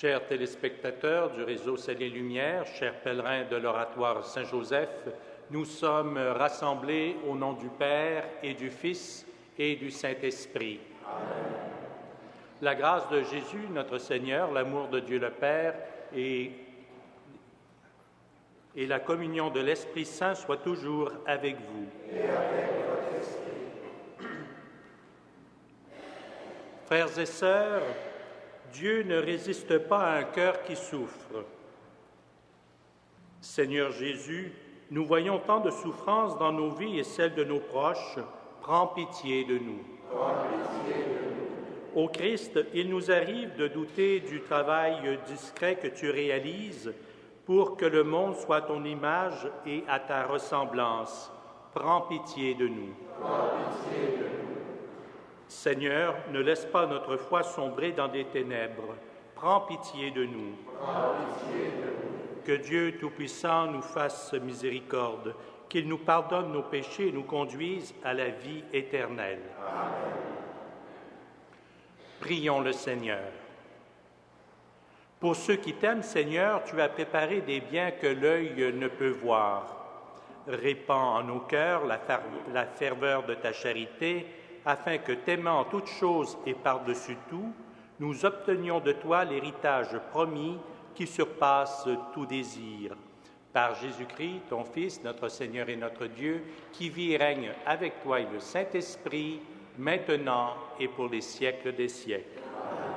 Chers téléspectateurs du réseau Ciel et Lumière, chers pèlerins de l'Oratoire Saint-Joseph, nous sommes rassemblés au nom du Père et du Fils et du Saint-Esprit. Amen. La grâce de Jésus, notre Seigneur, l'amour de Dieu le Père et la communion de l'Esprit Saint soient toujours avec vous. Et avec votre esprit. Frères et sœurs, Dieu ne résiste pas à un cœur qui souffre. Seigneur Jésus, nous voyons tant de souffrances dans nos vies et celles de nos proches. Prends pitié de nous. Prends pitié de nous. Ô Christ, il nous arrive de douter du travail discret que tu réalises pour que le monde soit à ton image et à ta ressemblance. Prends pitié de nous. Prends pitié de nous. Seigneur, ne laisse pas notre foi sombrer dans des ténèbres. Prends pitié de nous. Prends pitié de nous. Que Dieu Tout-Puissant nous fasse miséricorde, qu'il nous pardonne nos péchés et nous conduise à la vie éternelle. Amen. Prions le Seigneur. Pour ceux qui t'aiment, Seigneur, tu as préparé des biens que l'œil ne peut voir. Répands en nos cœurs la ferveur de ta charité, afin que, t'aimant en toutes choses et par-dessus tout, nous obtenions de toi l'héritage promis qui surpasse tout désir. Par Jésus-Christ, ton Fils, notre Seigneur et notre Dieu, qui vit et règne avec toi et le Saint-Esprit, maintenant et pour les siècles des siècles. Amen.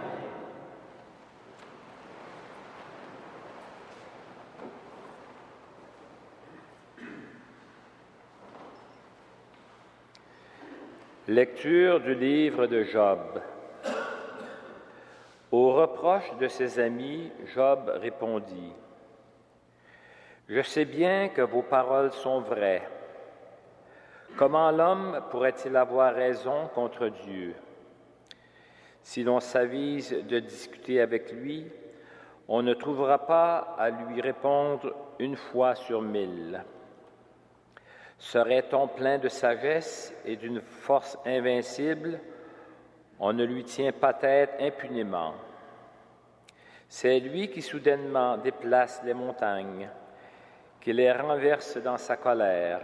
Lecture du livre de Job. Aux reproches de ses amis, Job répondit : « Je sais bien que vos paroles sont vraies. Comment l'homme pourrait-il avoir raison contre Dieu? Si l'on s'avise de discuter avec lui, on ne trouvera pas à lui répondre une fois sur 1000. Serait-on plein de sagesse et d'une force invincible, on ne lui tient pas tête impunément. C'est lui qui soudainement déplace les montagnes, qui les renverse dans sa colère.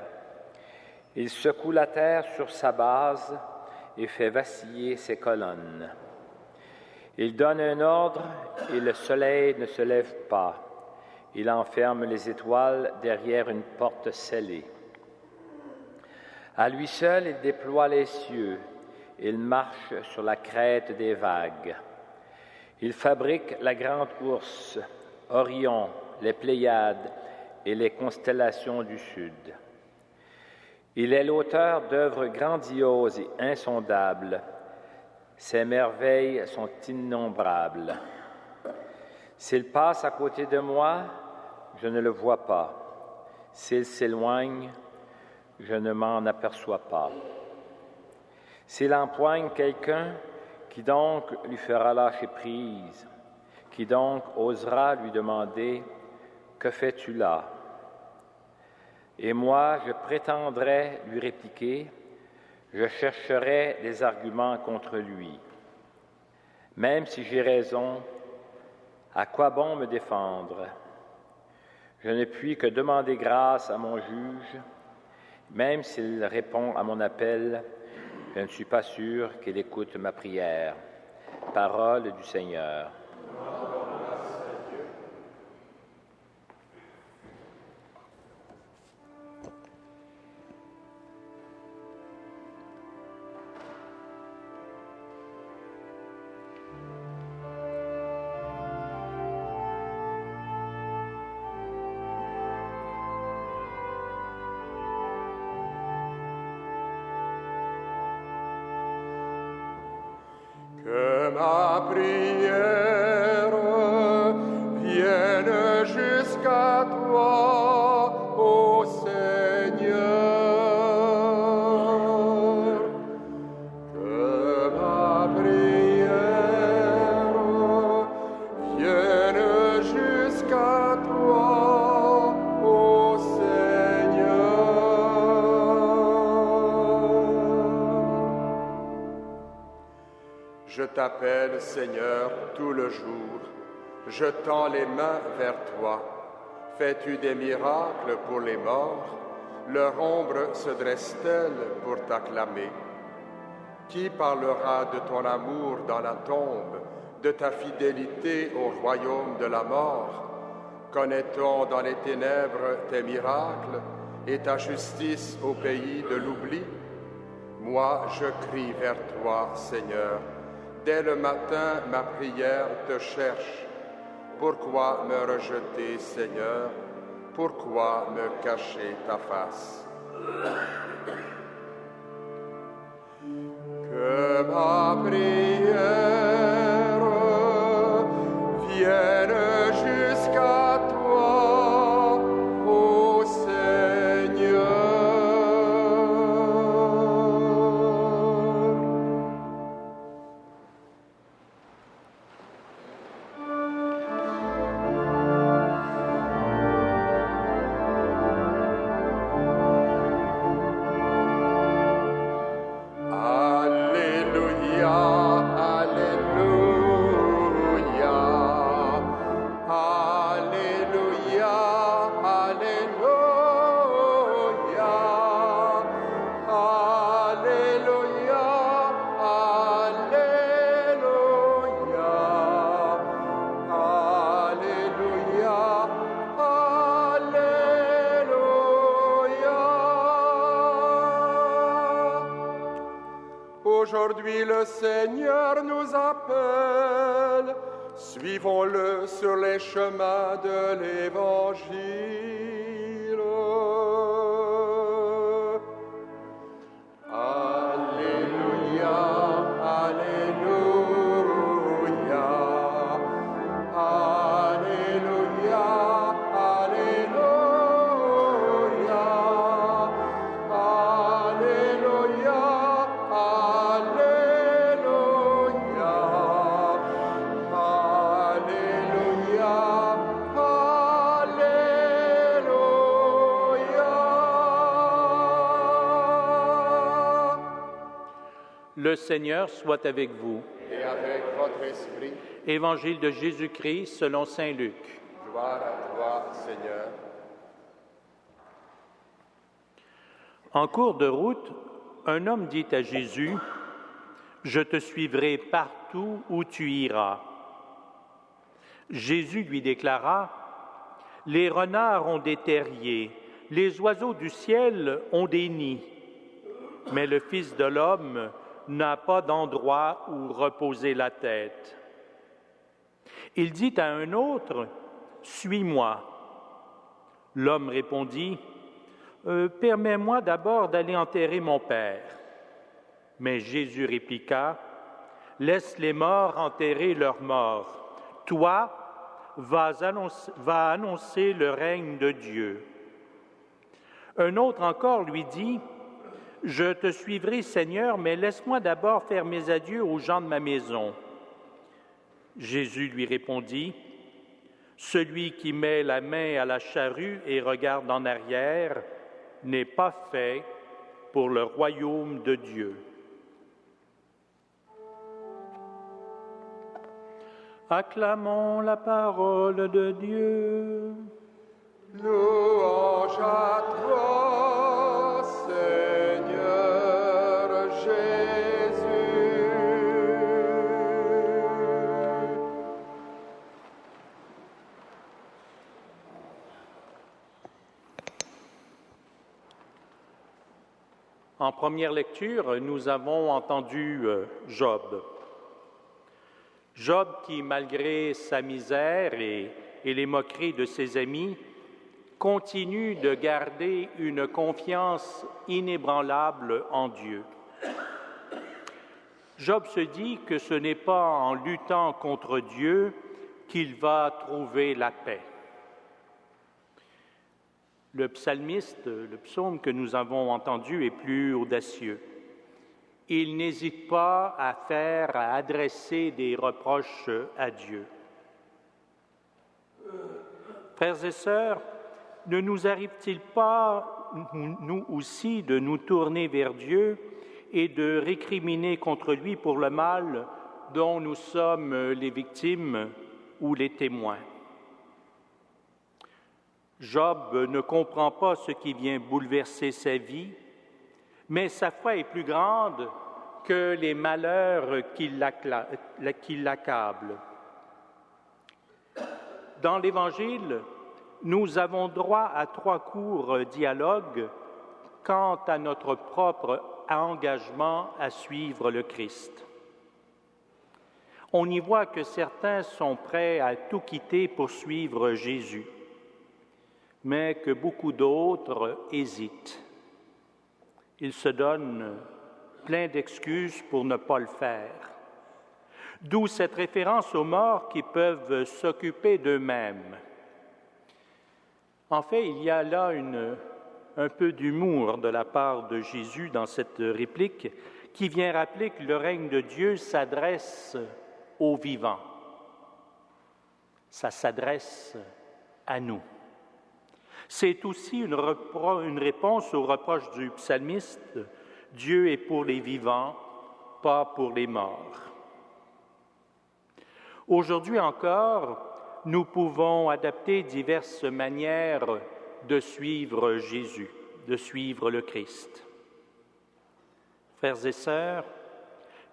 Il secoue la terre sur sa base et fait vaciller ses colonnes. Il donne un ordre et le soleil ne se lève pas. Il enferme les étoiles derrière une porte scellée. À lui seul, il déploie les cieux. Il marche sur la crête des vagues. Il fabrique la grande ourse, Orion, les Pléiades et les constellations du Sud. Il est l'auteur d'œuvres grandioses et insondables. Ses merveilles sont innombrables. S'il passe à côté de moi, je ne le vois pas. S'il s'éloigne, je ne m'en aperçois pas. S'il empoigne quelqu'un, qui donc lui fera lâcher prise? Qui donc osera lui demander « Que fais-tu là ?» Et moi, je prétendrai lui répliquer, je chercherai des arguments contre lui. Même si j'ai raison, à quoi bon me défendre? Je ne puis que demander grâce à mon juge. Même s'il répond à mon appel, je ne suis pas sûr qu'il écoute ma prière. Parole du Seigneur. Que ma prière vienne jusqu'à toi, ô Seigneur. Que ma prière vienne jusqu'à toi, ô Seigneur. Je t'appelle, Seigneur, tout le jour. Je tends les mains vers toi. Fais-tu des miracles pour les morts? Leur ombre se dresse-t-elle pour t'acclamer? Qui parlera de ton amour dans la tombe, de ta fidélité au royaume de la mort? Connaît-on dans les ténèbres tes miracles et ta justice au pays de l'oubli? Moi, je crie vers toi, Seigneur. Dès le matin, ma prière te cherche. Pourquoi me rejeter, Seigneur? Pourquoi me cacher ta face? Que ma prière vienne jusqu'à toi, ô Seigneur. Aujourd'hui, le Seigneur nous appelle, suivons-le sur les chemins de l'Évangile. Alléluia, Alléluia, Alléluia, Alléluia, Alléluia. Le Seigneur soit avec vous. Et avec votre esprit. Évangile de Jésus-Christ selon saint Luc. Gloire à toi, Seigneur. En cours de route, un homme dit à Jésus, « Je te suivrai partout où tu iras. » Jésus lui déclara, « Les renards ont des terriers, les oiseaux du ciel ont des nids, mais le Fils de l'homme n'a pas d'endroit où reposer la tête. » Il dit à un autre, « Suis-moi. » L'homme répondit, « Permets-moi d'abord d'aller enterrer mon père. » Mais Jésus répliqua, « Laisse les morts enterrer leurs morts. Toi, va annoncer le règne de Dieu. » Un autre encore lui dit, « Je te suivrai, Seigneur, mais laisse-moi d'abord faire mes adieux aux gens de ma maison. » Jésus lui répondit, « Celui qui met la main à la charrue et regarde en arrière n'est pas fait pour le royaume de Dieu. » Acclamons la parole de Dieu. Louange à toi, Seigneur Jésus. En première lecture, nous avons entendu Job. Job qui, malgré sa misère et les moqueries de ses amis, continue de garder une confiance inébranlable en Dieu. Job se dit que ce n'est pas en luttant contre Dieu qu'il va trouver la paix. Le psalmiste, le psaume que nous avons entendu est plus audacieux. Il n'hésite pas à adresser des reproches à Dieu. Frères et sœurs, ne nous arrive-t-il pas, nous aussi, de nous tourner vers Dieu et de récriminer contre lui pour le mal dont nous sommes les victimes ou les témoins. Job ne comprend pas ce qui vient bouleverser sa vie, mais sa foi est plus grande que les malheurs qui l'accablent. Dans l'Évangile, nous avons droit à 3 courts dialogues quant à notre propre engagement à suivre le Christ. On y voit que certains sont prêts à tout quitter pour suivre Jésus, mais que beaucoup d'autres hésitent. Ils se donnent plein d'excuses pour ne pas le faire. D'où cette référence aux morts qui peuvent s'occuper d'eux-mêmes. En fait, il y a là un peu d'humour de la part de Jésus dans cette réplique qui vient rappeler que le règne de Dieu s'adresse aux vivants. Ça s'adresse à nous. C'est aussi une réponse au reproche du psalmiste « Dieu est pour les vivants, pas pour les morts ». Aujourd'hui encore, nous pouvons adapter diverses manières de suivre Jésus, de suivre le Christ. Frères et sœurs,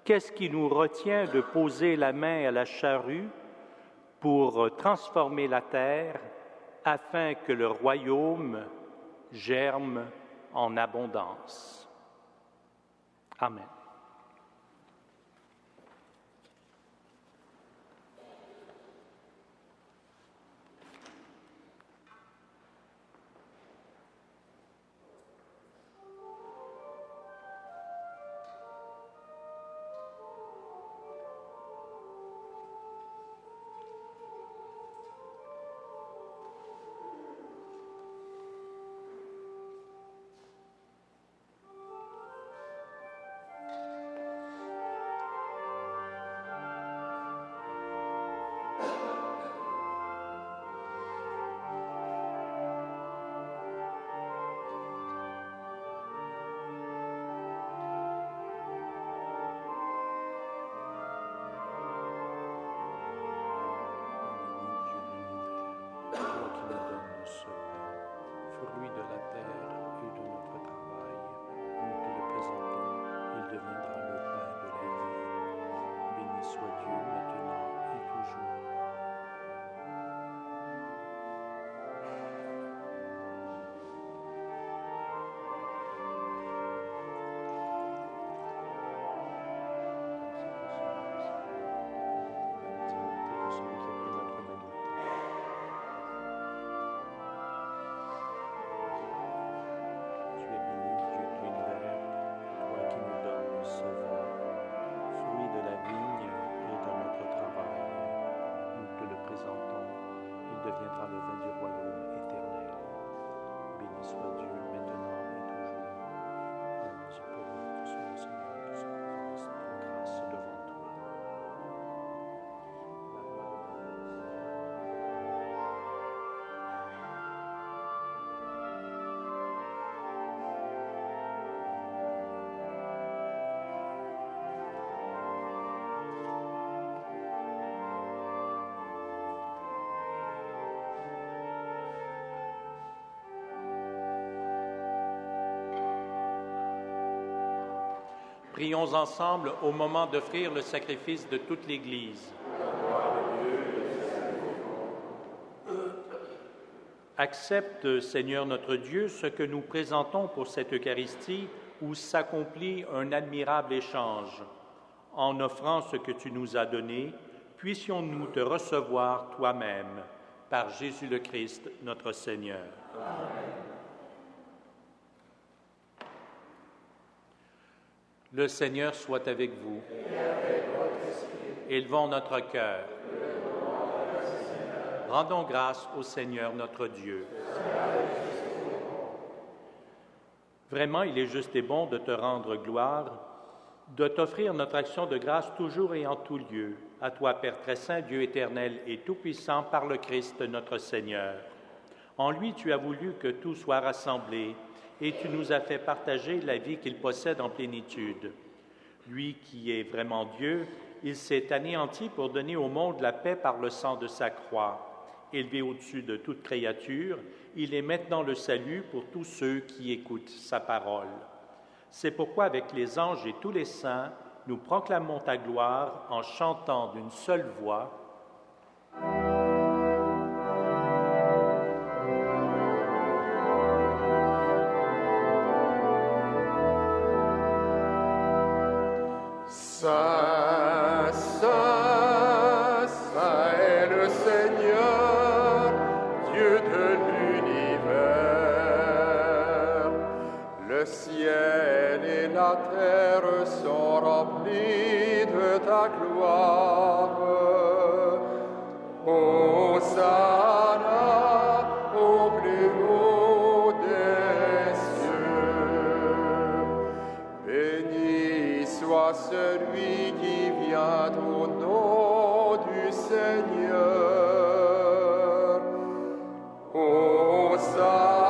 qu'est-ce qui nous retient de poser la main à la charrue pour transformer la terre afin que le royaume germe en abondance? Amen. Fruit de la terre et de notre travail, nous te le présentons, il deviendra le pain de la vie. Béni soit Dieu maintenant et toujours. Deviendra le vin du royaume éternel. Béni soit Dieu maintenant et toujours. Béni soit pour nous que soit le Seigneur, que soit en grâce devant toi. Prions ensemble au moment d'offrir le sacrifice de toute l'Église. Accepte, Seigneur notre Dieu, ce que nous présentons pour cette Eucharistie où s'accomplit un admirable échange. En offrant ce que tu nous as donné, puissions-nous te recevoir toi-même, par Jésus le Christ, notre Seigneur. Amen. Le Seigneur soit avec vous. Et avec votre esprit. Élevons notre cœur. Rendons grâce au Seigneur notre Dieu. Vraiment, il est juste et bon de te rendre gloire, de t'offrir notre action de grâce toujours et en tout lieu. À toi, Père très saint, Dieu éternel et tout-puissant, par le Christ notre Seigneur. En lui, tu as voulu que tout soit rassemblé, et tu nous as fait partager la vie qu'il possède en plénitude. Lui qui est vraiment Dieu, il s'est anéanti pour donner au monde la paix par le sang de sa croix. Élevé au-dessus de toute créature, il est maintenant le salut pour tous ceux qui écoutent sa parole. C'est pourquoi avec les anges et tous les saints, nous proclamons ta gloire en chantant d'une seule voix. Saint, Saint, Saint est le Seigneur, Dieu de l'univers. Le ciel et la terre sont remplis de ta gloire. Hosanna au plus haut des cieux. Béni soit celui qui vient au nom du Seigneur. Hosanna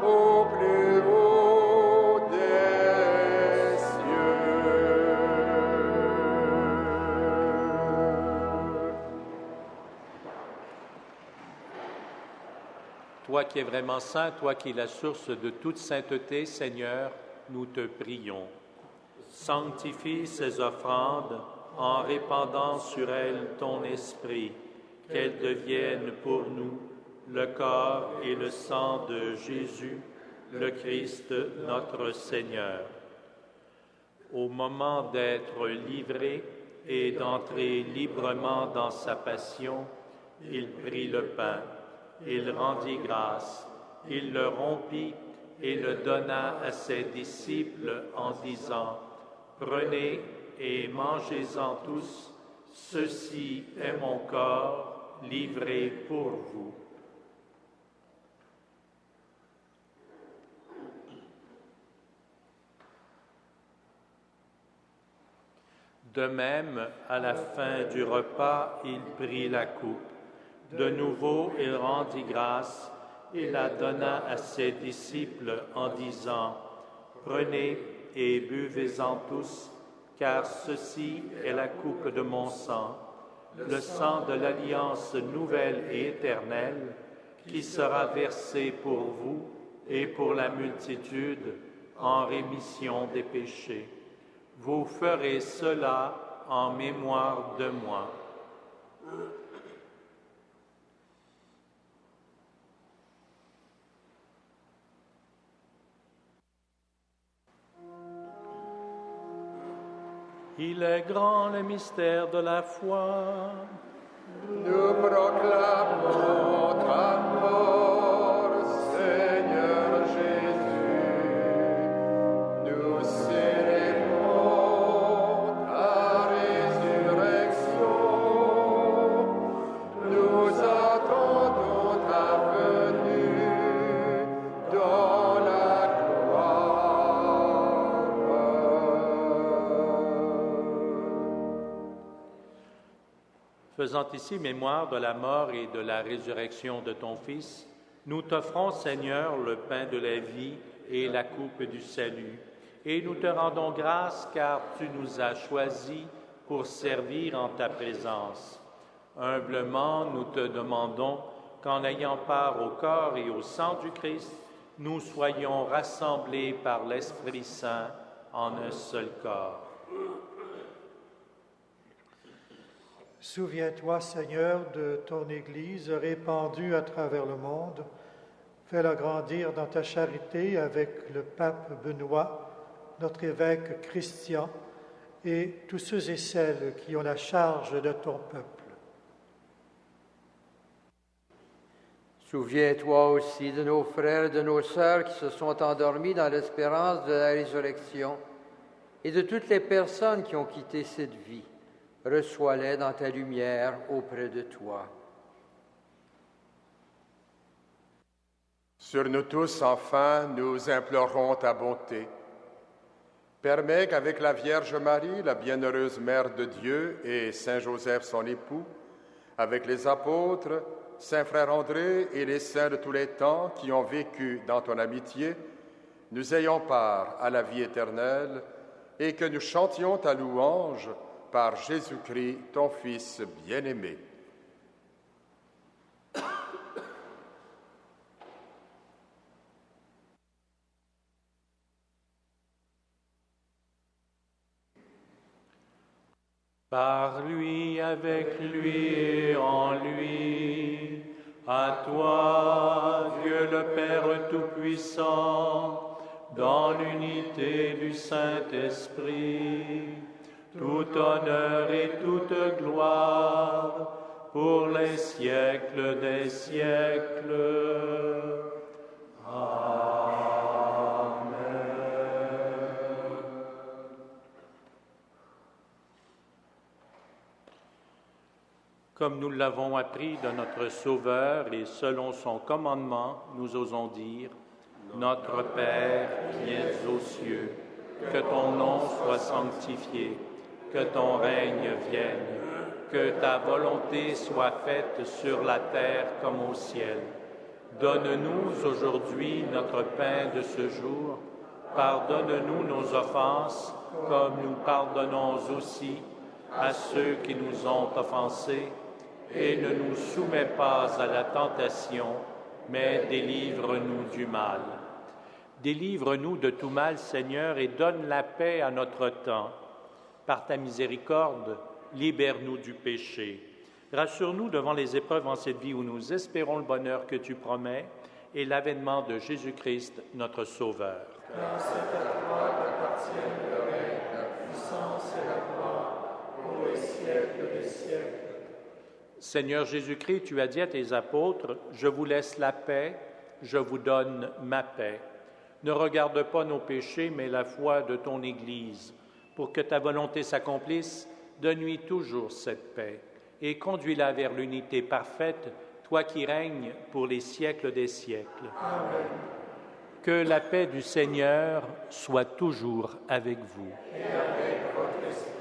au plus haut des cieux. Toi qui es vraiment saint, toi qui es la source de toute sainteté, Seigneur, nous te prions. Sanctifie ces offrandes en répandant sur elles ton esprit, qu'elles deviennent pour nous le corps et le sang de Jésus, le Christ, notre Seigneur. Au moment d'être livré et d'entrer librement dans sa passion, il prit le pain, il rendit grâce, il le rompit et le donna à ses disciples en disant: Prenez et mangez-en tous, ceci est mon corps livré pour vous. De même, à la fin du repas, il prit la coupe. De nouveau, il rendit grâce et la donna à ses disciples en disant: Prenez et buvez-en tous, car ceci est la coupe de mon sang, le sang de l'alliance nouvelle et éternelle, qui sera versé pour vous et pour la multitude en rémission des péchés. Vous ferez cela en mémoire de moi. Il est grand le mystère de la foi. Nous proclamons ta mort, Seigneur Jésus. Nous célébrons ta résurrection. Nous attendons ta venue dans la gloire. Faisant ici mémoire de la mort et de la résurrection de ton Fils, nous t'offrons, Seigneur, le pain de la vie et la coupe du salut. Et nous te rendons grâce car tu nous as choisis pour servir en ta présence. Humblement, nous te demandons qu'en ayant part au corps et au sang du Christ, nous soyons rassemblés par l'Esprit Saint en un seul corps. Souviens-toi, Seigneur, de ton Église répandue à travers le monde. Fais-la grandir dans ta charité avec le pape Benoît, notre évêque Christian, et tous ceux et celles qui ont la charge de ton peuple. Souviens-toi aussi de nos frères et de nos sœurs qui se sont endormis dans l'espérance de la résurrection et de toutes les personnes qui ont quitté cette vie. Reçois-les dans ta lumière auprès de toi. Sur nous tous, enfin, nous implorons ta bonté. Permets qu'avec la Vierge Marie, la bienheureuse Mère de Dieu, et Saint Joseph, son époux, avec les apôtres, Saint Frère André et les saints de tous les temps qui ont vécu dans ton amitié, nous ayons part à la vie éternelle et que nous chantions ta louange par Jésus-Christ, ton Fils bien-aimé. Par lui, avec lui et en lui, à toi, Dieu le Père Tout-Puissant, dans l'unité du Saint-Esprit, tout honneur et toute gloire pour les siècles des siècles. Comme nous l'avons appris de notre Sauveur et selon son commandement, nous osons dire, Notre Père qui es aux cieux, que ton nom soit sanctifié, que ton règne vienne, que ta volonté soit faite sur la terre comme au ciel. Donne-nous aujourd'hui notre pain de ce jour. Pardonne-nous nos offenses, comme nous pardonnons aussi à ceux qui nous ont offensés. Et ne nous soumets pas à la tentation, mais délivre-nous du mal. Délivre-nous de tout mal, Seigneur, et donne la paix à notre temps. Par ta miséricorde, libère-nous du péché. Rassure-nous devant les épreuves en cette vie où nous espérons le bonheur que tu promets et l'avènement de Jésus-Christ, notre Sauveur. Car c'est à toi qu'appartiennent le règne, la puissance et la gloire pour les siècles des siècles. Seigneur Jésus-Christ, tu as dit à tes apôtres, « Je vous laisse la paix, je vous donne ma paix. Ne regarde pas nos péchés, mais la foi de ton Église. Pour que ta volonté s'accomplisse, donne-lui toujours cette paix et conduis-la vers l'unité parfaite, toi qui règnes pour les siècles des siècles. » Amen. Que la paix du Seigneur soit toujours avec vous. Et avec votre esprit.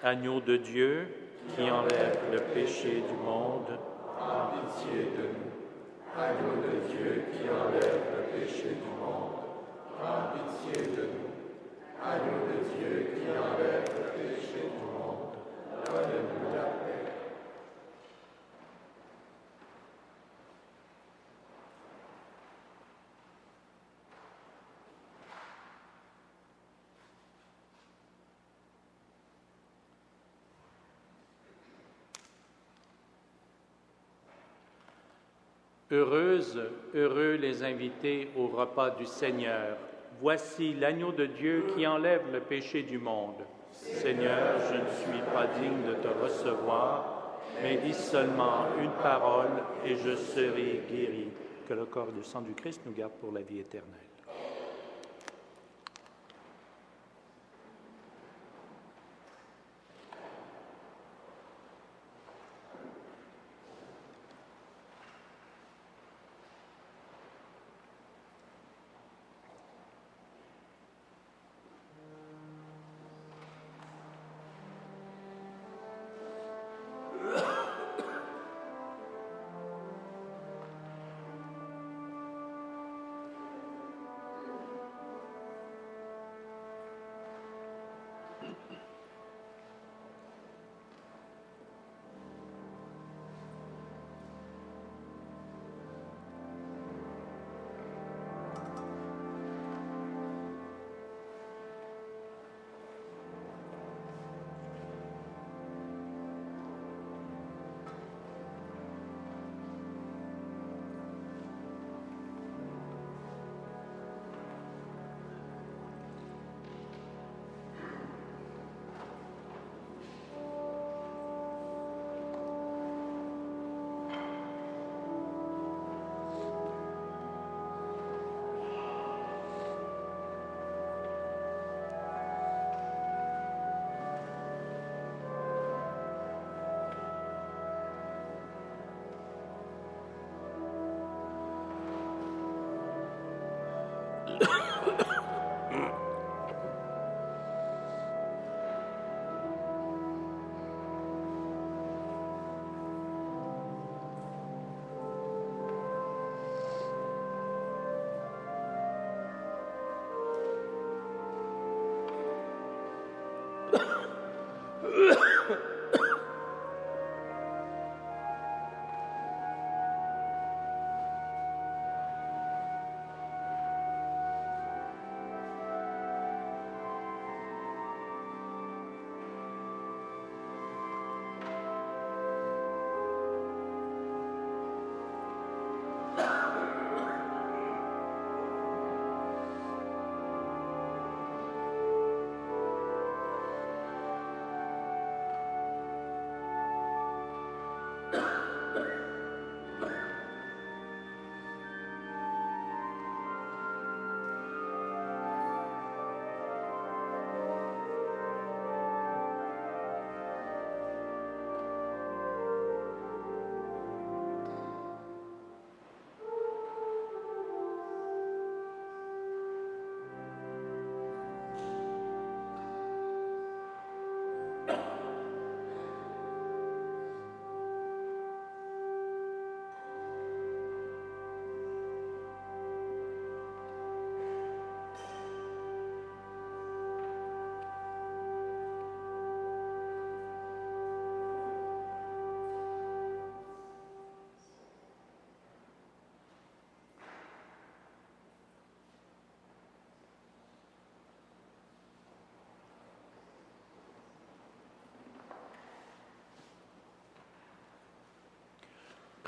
Agneau de Dieu, qui enlève le péché du monde, Aie pitié de nous. Agneau de Dieu qui enlève le péché du monde, aie pitié de nous. Agneau de Dieu qui enlève le péché du monde, donne-nous la paix. Heureuses, heureux les invités au repas du Seigneur. Voici l'agneau de Dieu qui enlève le péché du monde. Seigneur, je ne suis pas digne de te recevoir, mais dis seulement une parole et je serai guéri. Que le corps et le sang du Christ nous garde pour la vie éternelle.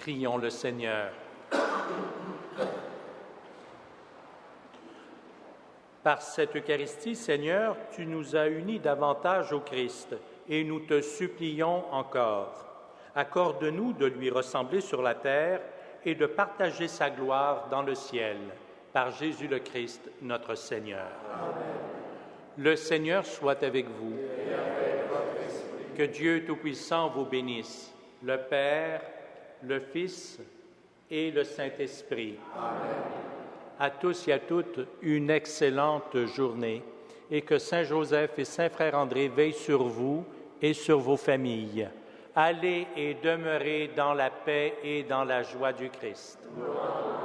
Prions le Seigneur. Par cette Eucharistie, Seigneur, tu nous as unis davantage au Christ et nous te supplions encore. Accorde-nous de lui ressembler sur la terre et de partager sa gloire dans le ciel. Par Jésus le Christ, notre Seigneur. Amen. Le Seigneur soit avec vous. Et avec votre esprit. Que Dieu Tout-Puissant vous bénisse, le Père, le Fils et le Saint-Esprit. Amen. À tous et à toutes, une excellente journée et que Saint Joseph et Saint Frère André veillent sur vous et sur vos familles. Allez et demeurez dans la paix et dans la joie du Christ. Amen.